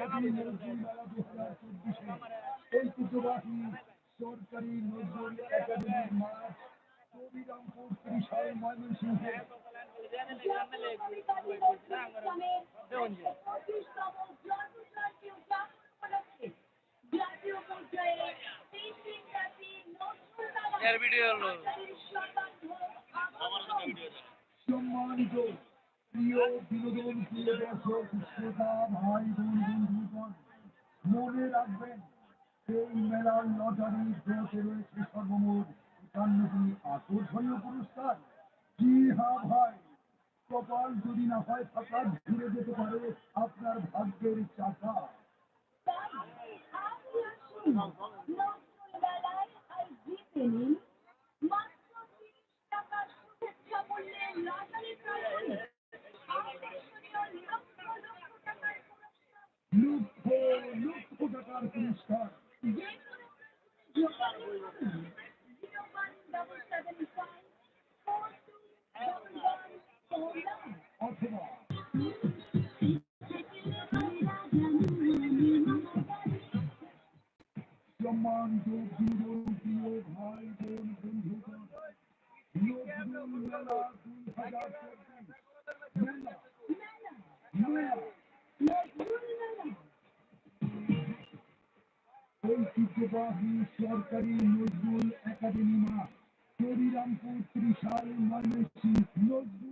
বিশ্বব্যাপী নজরুল মেলা 2024 ঐতিহ্যবাহী সরকারি নজরুল একাডেমির মাঠ কবিরামপুর ত্রিশাল ময়মনসিংহে সম্মানিত প্রিয় বিনোদন প্রিয় দর্শক শ্রোতা ভাই বোন বন্ধুগণ, মনে রাখবেন এই মেলার লটারি ড্রতে রয়েছে সর্বমোট ৫৫টি আকর্ষণীয় পুরস্কার। জি হ্যাঁ ভাই, কপাল যদি না হয় ফাঁকা ঘুরে যেতে পারে আপনার ভাগ্যের চাকা। লক্ষ লক্ষ টাকার পুরস্কার অথবা সম্মানিত বিনোদন প্রিয় ভাই বোন বন্ধুগণ, নজরুল মেলা 2024 মেলা মেলা ঐতিহ্যবাহী সরকারি নজরুল একাডেমি মাঠ কবিরামপুর ত্রিশাল ময়মনসিংহ।